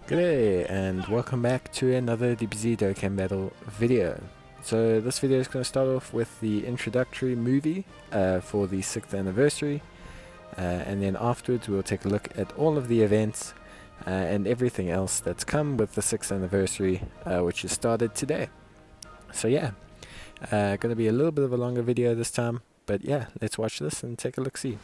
G'day and welcome back to another Dbz Dokkan battle video. So this video is going to start off with the introductory movie for the 6th anniversary, and then afterwards we'll take a look at all of the events and everything else that's come with the 6th anniversary, which has started today. So yeah, going to be a little bit of a longer video this time, but yeah, let's watch this and take a look-see.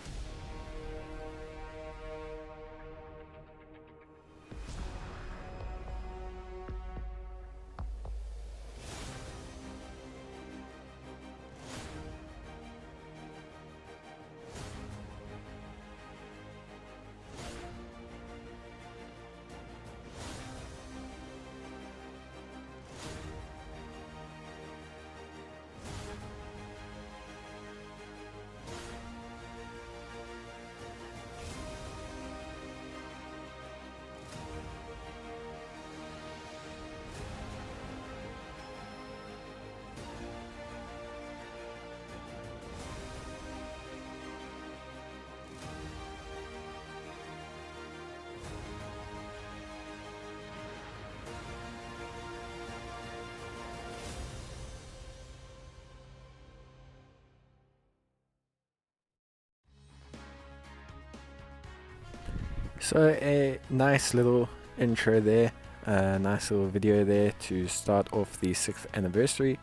So a nice little intro there, a nice little video there to start off the 6th anniversary,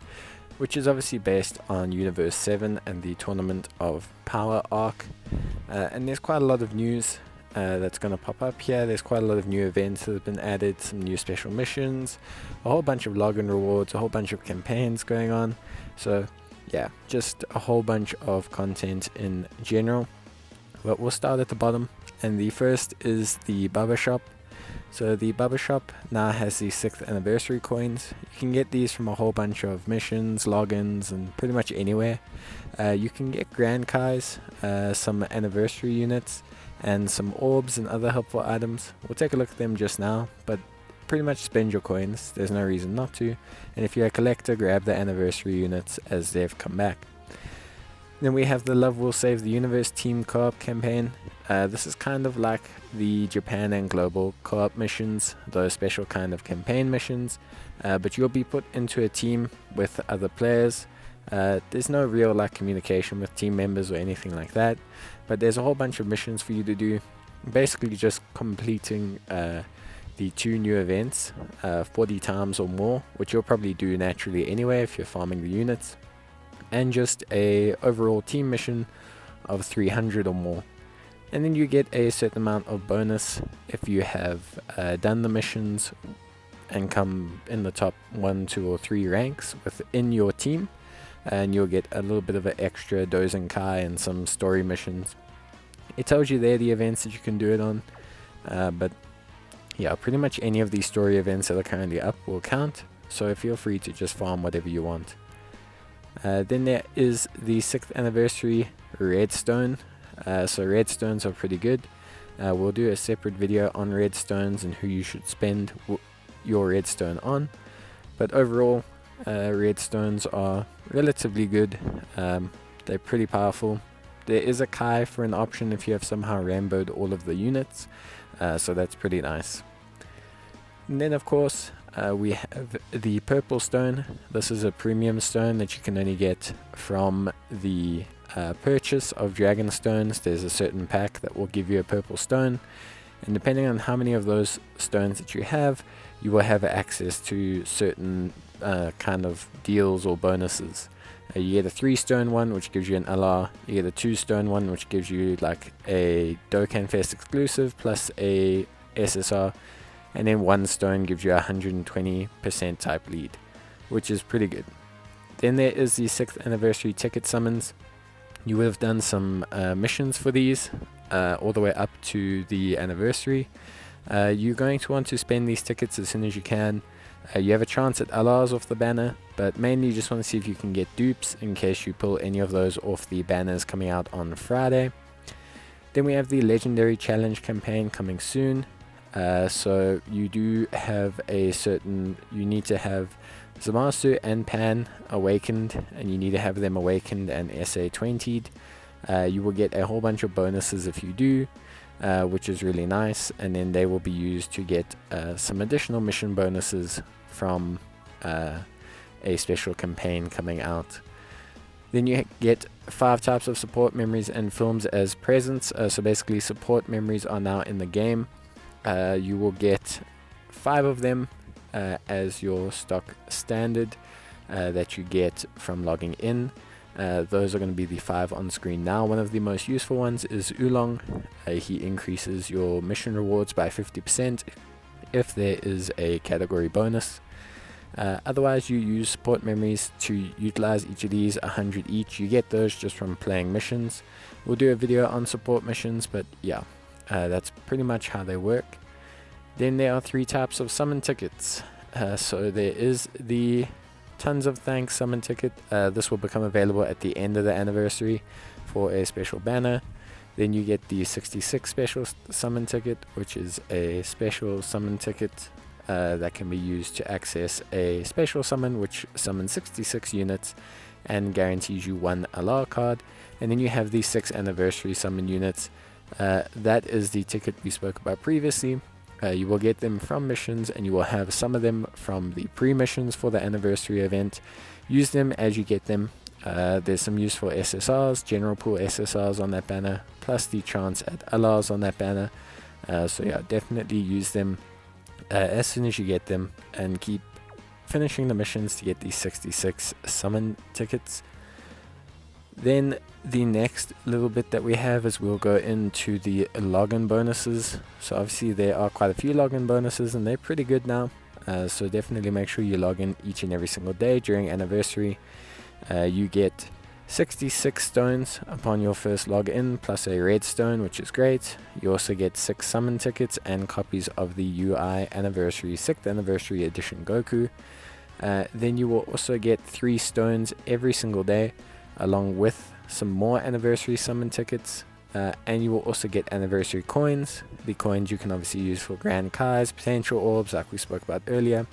which is obviously based on Universe 7 and the Tournament of Power arc. And there's quite a lot of news that's going to pop up here. There's quite a lot of new events that have been added, some new special missions, a whole bunch of login rewards, a whole bunch of campaigns going on. So yeah, just a whole bunch of content in general. But we'll start at the bottom, and the first is the Barber Shop. So the Barber Shop now has the 6th anniversary coins. You can get these from a whole bunch of missions, logins, and pretty much anywhere. You can get Grand Kais, some anniversary units, and some orbs and other helpful items. We'll take a look at them just now, but pretty much spend your coins. There's no reason not to. And if you're a collector, grab the anniversary units as they've come back. Then we have the Love Will Save the Universe Team Co-op campaign. This is kind of like the Japan and Global co-op missions, those special kind of campaign missions, but you'll be put into a team with other players. There's no real communication with team members or anything like that, but there's a whole bunch of missions for you to do, basically just completing the 2 new events 40 times or more, which you'll probably do naturally anyway if you're farming the units, and just a overall team mission of 300 or more. And then you get a certain amount of bonus if you have done the missions and come in the top 1, 2 or 3 ranks within your team, and you'll get a little bit of an extra Kai and some story missions. It tells you there the events that you can do it on, but yeah, pretty much any of these story events that are currently up will count, so feel free to just farm whatever you want. Then there is the 6th anniversary Redstone. So Redstones are pretty good. We'll do a separate video on Redstones and who you should spend your Redstone on. But overall, Redstones are relatively good. They're pretty powerful. There is a Kai for an option if you have somehow Rambo'd all of the units. So that's pretty nice. And then of course, we have the purple stone. This is a premium stone that you can only get from the purchase of dragon stones. There's a certain pack that will give you a purple stone, and depending on how many of those stones that you have, you will have access to certain kind of deals or bonuses. You get a 3 stone one, which gives you an LR. You get a 2 stone one, which gives you like a Dokkan Fest exclusive plus a SSR. And then 1 stone gives you a 120% type lead, which is pretty good. Then there is the 6th anniversary ticket summons. You would have done some missions for these all the way up to the anniversary. You're going to want to spend these tickets as soon as you can. You have a chance at LRs off the banner, but mainly you just want to see if you can get dupes in case you pull any of those off the banners coming out on Friday. Then we have the Legendary Challenge campaign coming soon. So you do have you need to have Zamasu and Pan awakened, and you need to have them awakened and SA 20'd. You will get a whole bunch of bonuses if you do. which is really nice, and then they will be used to get some additional mission bonuses from a special campaign coming out. Then you get 5 types of support memories and films as presents. So basically support memories are now in the game. You will get 5 of them as your stock standard that you get from logging in. Those are going to be the 5 on screen now. One of the most useful ones is Oolong. He increases your mission rewards by 50% if there is a category bonus. Otherwise, you use support memories to utilize each of these, 100 each. You get those just from playing missions. We'll do a video on support missions, but yeah, that's pretty much how they work. Then there are 3 types of summon tickets. So there is the Tons of Thanks summon ticket. This will become available at the end of the anniversary for a special banner. Then you get the 66 special summon ticket, which is a special summon ticket that can be used to access a special summon which summons 66 units and guarantees you 1 Alar card. And then you have the 6th anniversary summon units. That is the ticket we spoke about previously. You will get them from missions, and you will have some of them from the pre-missions for the anniversary event. Use them as you get them. There's some useful SSRs, general pool SSRs on that banner, plus the chance at Alars on that banner. So yeah, definitely use them as soon as you get them, and keep finishing the missions to get these 66 summon tickets. Then the next little bit that we have is we'll go into the login bonuses. So obviously there are quite a few login bonuses, and they're pretty good now. So definitely make sure you log in each and every single day during anniversary. You get 66 stones upon your first login, plus a redstone, which is great. You also get 6 summon tickets and copies of the UI anniversary 6th anniversary edition Goku. Then you will also get 3 stones every single day, along with some more anniversary summon tickets. And you will also get anniversary coins. The coins you can obviously use for grand kais, potential orbs like we spoke about earlier.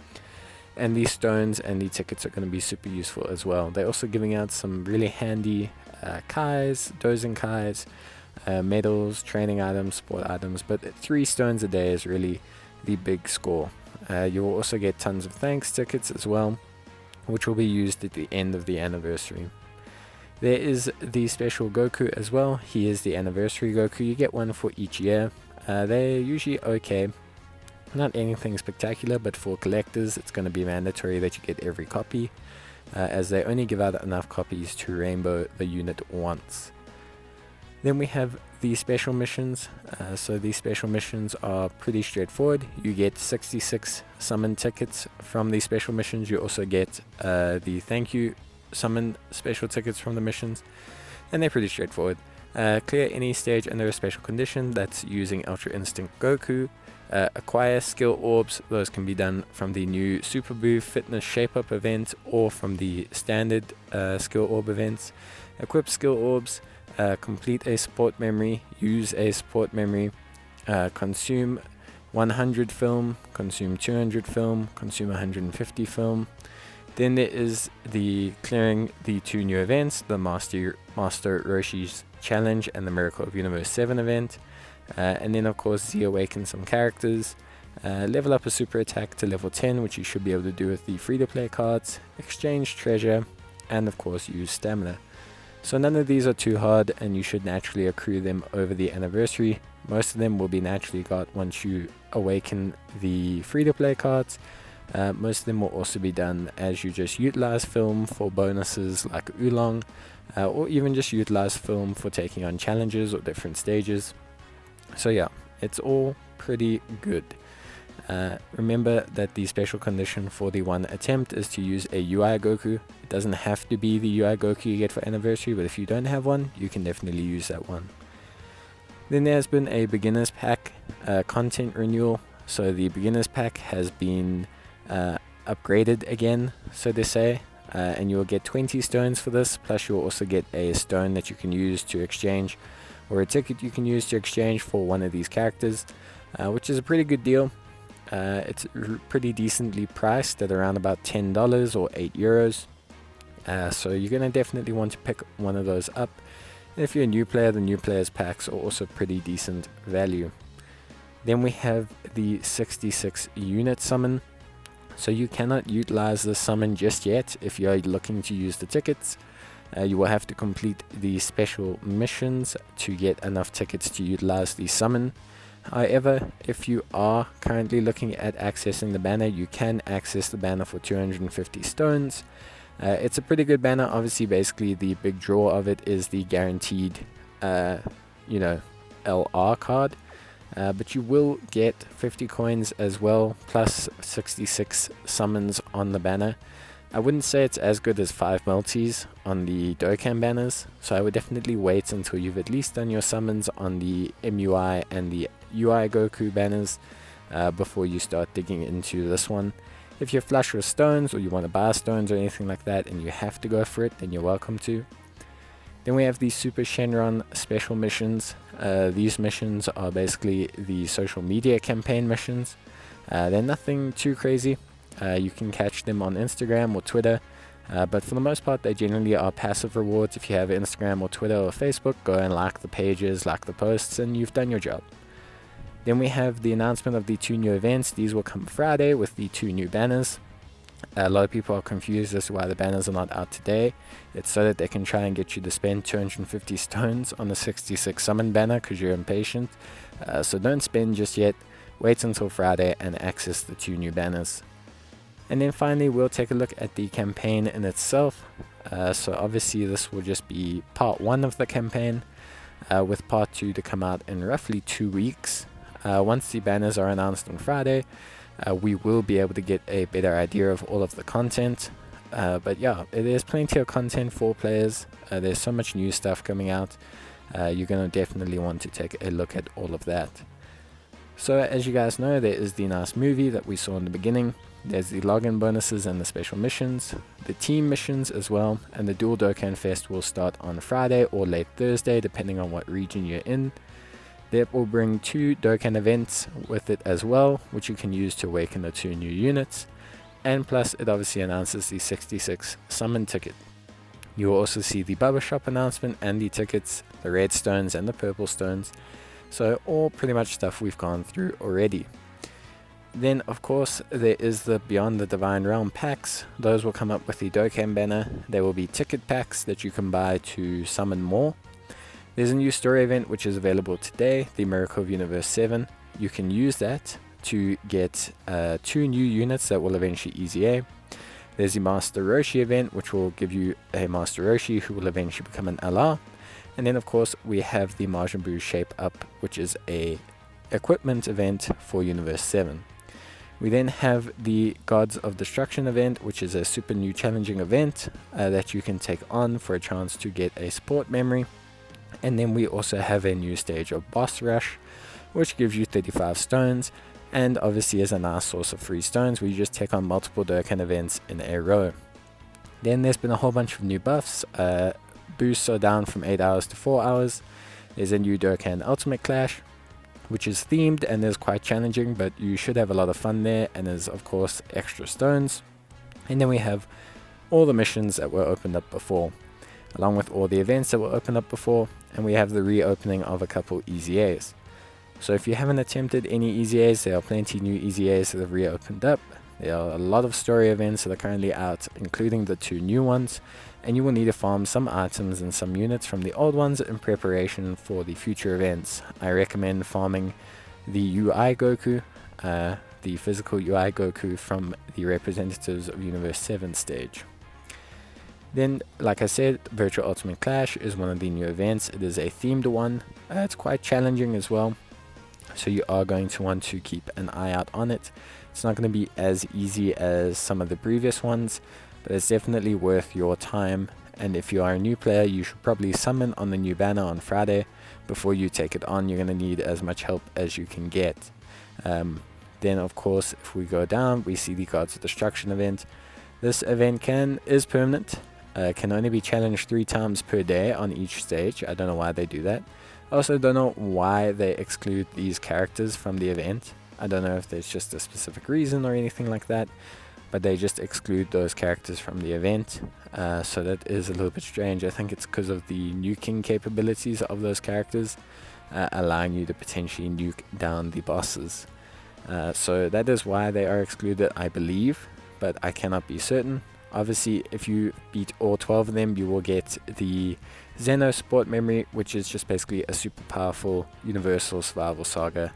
And these stones and the tickets are going to be super useful as well. They're also giving out some really handy kais, dozing kais, medals, training items, sport items. But 3 stones a day is really the big score. You will also get tons of thanks tickets as well, which will be used at the end of the anniversary. There is the special Goku as well. He is the anniversary Goku. You get one for each year. They're usually okay. Not anything spectacular, but for collectors it's going to be mandatory that you get every copy, as they only give out enough copies to rainbow the unit once. Then we have the special missions. So these special missions are pretty straightforward. You get 66 summon tickets from these special missions. You also get the thank you summon special tickets from the missions, and they're pretty straightforward. Clear any stage under a special condition, that's using Ultra Instinct Goku. Acquire skill orbs, those can be done from the new Super Boo Fitness Shape Up event or from the standard skill orb events. Equip skill orbs, complete a support memory, use a support memory, consume 100 film, consume 200 film, consume 150 film. Then there is the clearing the 2 new events, the Master Roshi's Challenge and the Miracle of Universe 7 event. And then of course Z-awaken some characters, level up a super attack to level 10, which you should be able to do with the free-to-play cards, exchange treasure, and of course use stamina. So none of these are too hard, and you should naturally accrue them over the anniversary. Most of them will be naturally got once you awaken the free-to-play cards. Most of them will also be done as you just utilize film for bonuses like Oolong, or even just utilize film for taking on challenges or different stages. So yeah, it's all pretty good. Remember that the special condition for the 1 attempt is to use a UI Goku. It doesn't have to be the UI Goku you get for anniversary, but if you don't have one, you can definitely use that one. Then there's been a beginners pack content renewal. So the beginners pack has been upgraded again, so to say, and you'll get 20 stones for this, plus you'll also get a stone that you can use to exchange, or a ticket you can use to exchange for one of these characters, which is a pretty good deal. It's pretty decently priced at around about $10 or €8. So you're going to definitely want to pick one of those up. If you're a new player, the new players packs are also pretty decent value. Then we have the 66 unit summon. So you cannot utilize the summon just yet if you're looking to use the tickets. You will have to complete the special missions to get enough tickets to utilize the summon. However, if you are currently looking at accessing the banner, you can access the banner for 250 stones. It's a pretty good banner. Obviously, basically the big draw of it is the guaranteed, LR card. But you will get 50 coins as well, plus 66 summons on the banner. I wouldn't say it's as good as 5 multis on the Dokkan banners, so I would definitely wait until you've at least done your summons on the MUI and the UI Goku banners before you start digging into this one. If you're flush with stones or you want to buy stones or anything like that and you have to go for it, then you're welcome to. Then we have the Super Shenron special missions. These missions are basically the social media campaign missions. They're nothing too crazy. You can catch them on Instagram or Twitter, but for the most part they generally are passive rewards. If you have Instagram or Twitter or Facebook, go and like the pages, like the posts, and you've done your job. Then we have the announcement of the 2 new events. These will come Friday with the 2 new banners. A lot of people are confused as to why the banners are not out today. It's so that they can try and get you to spend 250 stones on the 66 summon banner because you're impatient. So don't spend just yet. Wait until Friday and access the 2 new banners. And then finally we'll take a look at the campaign in itself. So obviously this will just be part 1 of the campaign, with part 2 to come out in roughly 2 weeks. Once the banners are announced on Friday, we will be able to get a better idea of all of the content. But yeah, there's plenty of content for players. There's so much new stuff coming out. You're going to definitely want to take a look at all of that. So as you guys know, there is the nice movie that we saw in the beginning. There's the login bonuses and the special missions, the team missions as well, and the Dual Dokkan Fest will start on Friday or late Thursday depending on what region you're in. That will bring 2 Dokkan events with it as well, which you can use to awaken the 2 new units. And plus it obviously announces the 66 summon ticket. You will also see the Barber Shop announcement and the tickets, the red stones and the purple stones. So all pretty much stuff we've gone through already. Then of course there is the Beyond the Divine Realm packs. Those will come up with the Dokkan banner. There will be ticket packs that you can buy to summon more. There's a new story event which is available today, the Miracle of Universe 7. You can use that to get 2 new units that will eventually EZA. There's the Master Roshi event which will give you a Master Roshi who will eventually become an LR. And then of course we have the Majin Buu Shape Up, which is a equipment event for Universe 7. We then have the Gods of Destruction event, which is a super new challenging event that you can take on for a chance to get a support memory. And then we also have a new stage of Boss Rush, which gives you 35 stones, and obviously is a nice source of free stones where you just take on multiple Dokkan events in a row. Then there's been a whole bunch of new buffs. Boosts are down from 8 hours to 4 hours. There's a new Dokkan Ultimate Clash, which is themed and is quite challenging, but you should have a lot of fun there, and is of course extra stones. And then we have all the missions that were opened up before, along with all the events that were opened up before, and we have the reopening of a couple EZAs. So if you haven't attempted any EZAs, there are plenty new EZAs that have reopened up. There are a lot of story events that are currently out, including the 2 new ones, and you will need to farm some items and some units from the old ones in preparation for the future events. I recommend farming the UI Goku, the physical UI Goku from the Representatives of Universe 7 stage. Then, like I said, Virtual Ultimate Clash is one of the new events. It is a themed one. It's quite challenging as well, so you are going to want to keep an eye out on it. It's not going to be as easy as some of the previous ones, but it's definitely worth your time. And if you are a new player, you should probably summon on the new banner on Friday before you take it on. You're going to need as much help as you can get. Then of course, if we go down, we see the Gods of Destruction event. This event is permanent. Can only be challenged 3 times per day on each stage. I don't know why they do that. I also don't know why they exclude these characters from the event. I don't know if there's just a specific reason or anything like that. but they just exclude those characters from the event. So that is a little bit strange. I think it's because of the nuking capabilities of those characters, allowing you to potentially nuke down the bosses. So that is why they are excluded, I believe, but I cannot be certain. Obviously, if you beat all 12 of them, you will get the Xeno support memory, which is just basically a super powerful Universal Survival Saga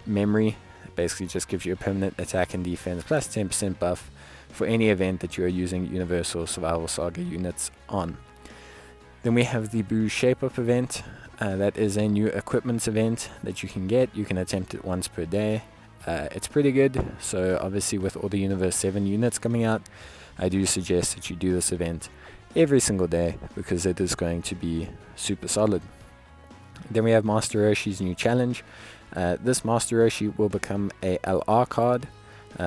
memory. It basically just gives you a permanent attack and defense plus 10% buff for any event that you are using Universal Survival Saga units on. Then we have the Boo Shape Up event. That is a new equipment event that you can get. You can attempt it once per day. It's pretty good, so obviously with all the Universe 7 units coming out, I do suggest that you do this event every single day because it is going to be super solid. Then we have Master Oshi's new challenge. This Master Oshi will become a LR card,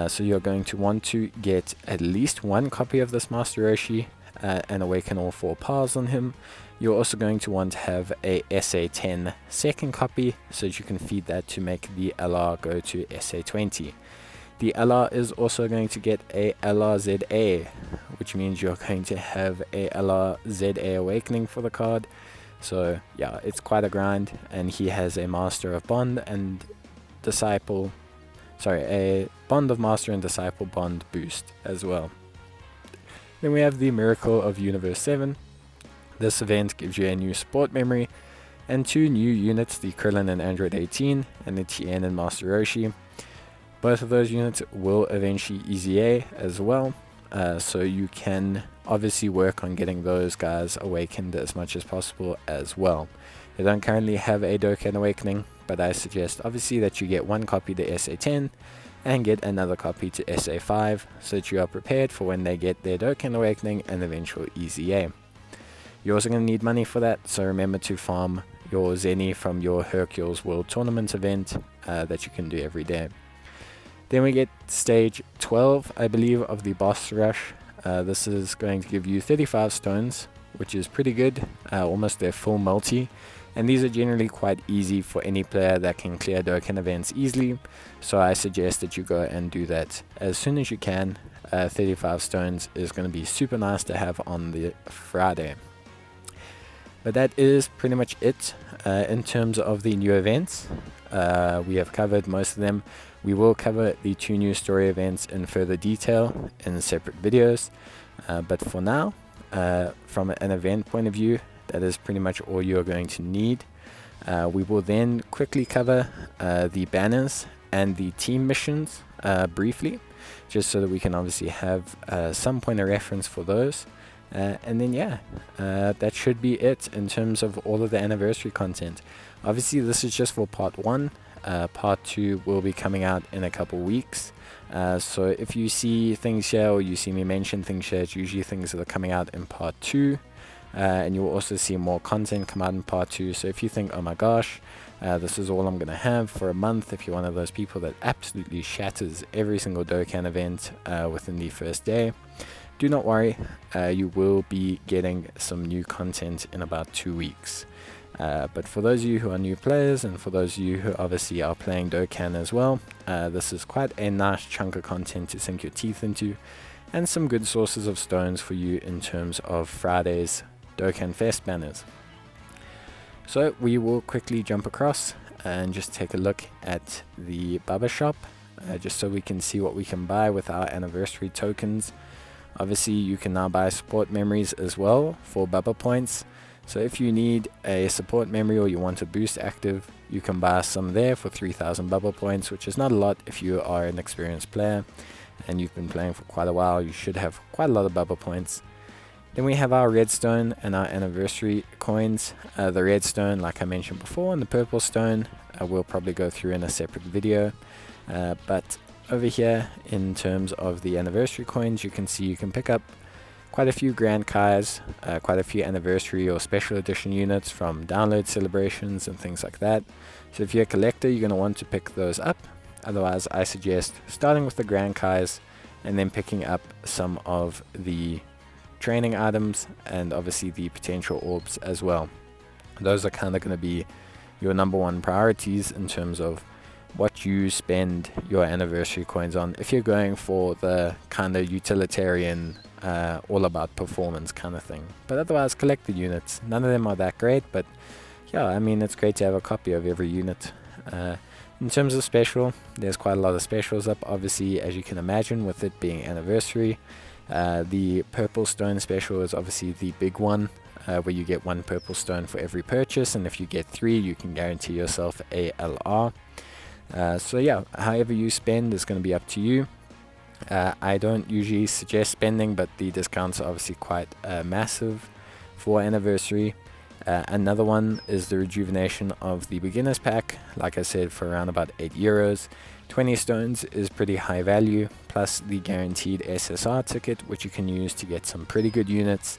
so you're going to want to get at least one copy of this Master Oshi and awaken all 4 powers on him. You're also going to want to have a SA10 second copy so that you can feed that to make the LR go to SA20. The LR is also going to get a LRZA, which means you're going to have a LRZA awakening for the card. So yeah, it's quite a grind, and he has a Master of Bond and Disciple, a Bond of Master and Disciple Bond boost as well. Then we have the Miracle of Universe 7. This event gives you a new support memory and 2 new units, the Krillin and Android 18 and the Tien and Master Oshi. Both of those units will eventually EZA as well, so you can obviously work on getting those guys awakened as much as possible as well. They don't currently have a Dokkan awakening, but I suggest obviously that you get one copy to SA10 and get another copy to SA5 so that you are prepared for when they get their Dokkan awakening and eventual EZA. You're also going to need money for that, so remember to farm your Zenny from your Hercules World Tournament event that you can do every day. Then we get stage 12, I believe, of the boss rush. This is going to give you 35 stones, which is pretty good, almost their full multi. And these are generally quite easy for any player that can clear Dokkan events easily, so I suggest that you go and do that as soon as you can. 35 stones is going to be super nice to have on the Friday. But that is pretty much it in terms of the new events. We have covered most of them. We will cover the 2 new story events in further detail in separate videos. But for now, from an event point of view, that is pretty much all you're going to need. We will then quickly cover the banners and the team missions briefly, just so that we can obviously have some point of reference for those. And then yeah, that should be it in terms of all of the anniversary content. Obviously this is just for part 1. Part 2 will be coming out in a couple weeks. So if you see things here or you see me mention things here, it's usually things that are coming out in part 2. And you will also see more content come out in part 2. So if you think, oh my gosh, this is all I'm going to have for a month, if you're one of those people that absolutely shatters every single Dokkan event within the first day, do not worry, you will be getting some new content in about 2 weeks. But for those of you who are new players, and for those of you who obviously are playing Dokkan as well, this is quite a nice chunk of content to sink your teeth into, and some good sources of stones for you in terms of Friday's Dokkan Fest banners. So we will quickly jump across and just take a look at the Barber Shop, just so we can see what we can buy with our anniversary tokens. Obviously you can now buy support memories as well for Bubba points. So if you need a support memory or you want a boost active, you can buy some there for 3000 Bubba points, which is not a lot if you are an experienced player and you've been playing for quite a while. You should have quite a lot of Bubba points. Then we have our Redstone and our anniversary coins. The Redstone, like I mentioned before, and the purple stone we'll probably go through in a separate video. But over here, in terms of the anniversary coins, you can see you can pick up quite a few Grand Kais, quite a few anniversary or special edition units from download celebrations and things like that. So if you're a collector, you're going to want to pick those up. Otherwise, I suggest starting with the Grand Kais and then picking up some of the training items and obviously the potential orbs as well. Those are kind of going to be your number 1 priorities in terms of what you spend your anniversary coins on if you're going for the kind of utilitarian, all about performance kind of thing. But otherwise, collect the units. None of them are that great, but yeah, I mean, it's great to have a copy of every unit. In terms of special, there's quite a lot of specials up, obviously, as you can imagine, with it being anniversary. The purple stone special is obviously the big one, where you get 1 purple stone for every purchase, and if you get 3, you can guarantee yourself a LR. So yeah, however you spend is going to be up to you. I don't usually suggest spending, but the discounts are obviously quite massive for anniversary. Another one is the Rejuvenation of the beginners pack, like I said, for around about €8. 20 stones is pretty high value, plus the guaranteed SSR ticket, which you can use to get some pretty good units,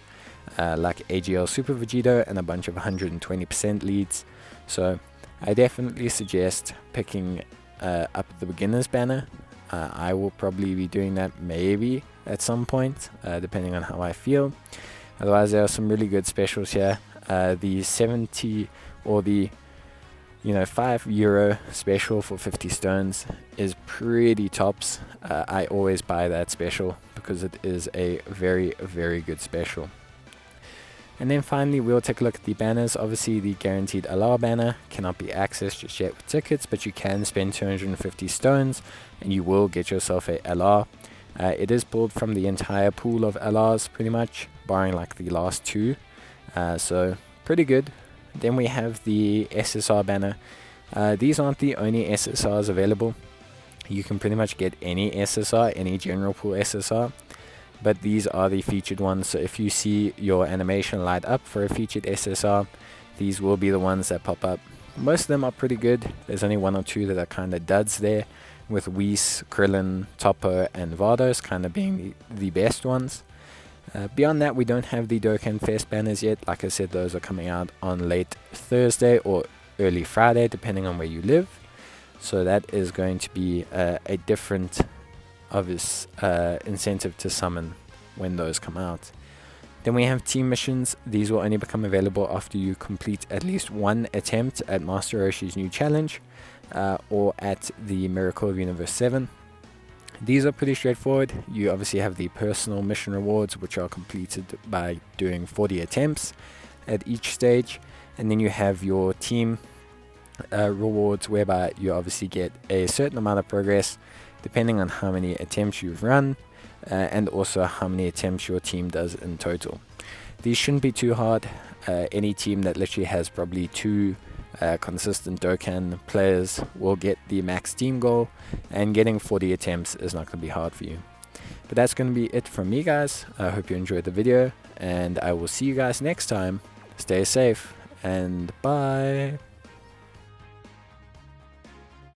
like AGL Super Vegito and a bunch of 120% leads. So I definitely suggest picking up the beginners banner. I will probably be doing that maybe at some point, depending on how I feel. Otherwise, there are some really good specials here. The 70 or the €5 special for 50 stones is pretty tops. I always buy that special because it is a very, very good special. And then finally, we'll take a look at the banners. Obviously, the guaranteed LR banner cannot be accessed just yet with tickets, but you can spend 250 stones and you will get yourself a LR. It is pulled from the entire pool of LRs pretty much, barring like the last 2. So pretty good. Then we have the SSR banner. These aren't the only SSRs available. You can pretty much get any SSR, any general pool SSR, but these are the featured ones. So if you see your animation light up for a featured SSR, these will be the ones that pop up. Most of them are pretty good. There's only 1 or 2 that are kind of duds there, with Whis, Krillin, Toppo, and Vardos kind of being the best ones. Beyond that, we don't have the Dokkan Fest banners yet. Like I said, those are coming out on late Thursday or early Friday, depending on where you live. So that is going to be a different obvious incentive to summon when those come out. Then we have team missions. These will only become available after you complete at least 1 attempt at Master Roshi's new challenge, or at the Miracle of Universe 7. These are pretty straightforward. You obviously have the personal mission rewards, which are completed by doing 40 attempts at each stage, and then you have your team rewards, whereby you obviously get a certain amount of progress depending on how many attempts you've run, and also how many attempts your team does in total. These shouldn't be too hard. Any team that literally has probably 2 consistent Dokkan players will get the max team goal, and getting 40 attempts is not going to be hard for you. But that's going to be it from me, guys. I hope you enjoyed the video, and I will see you guys next time. Stay safe, and bye.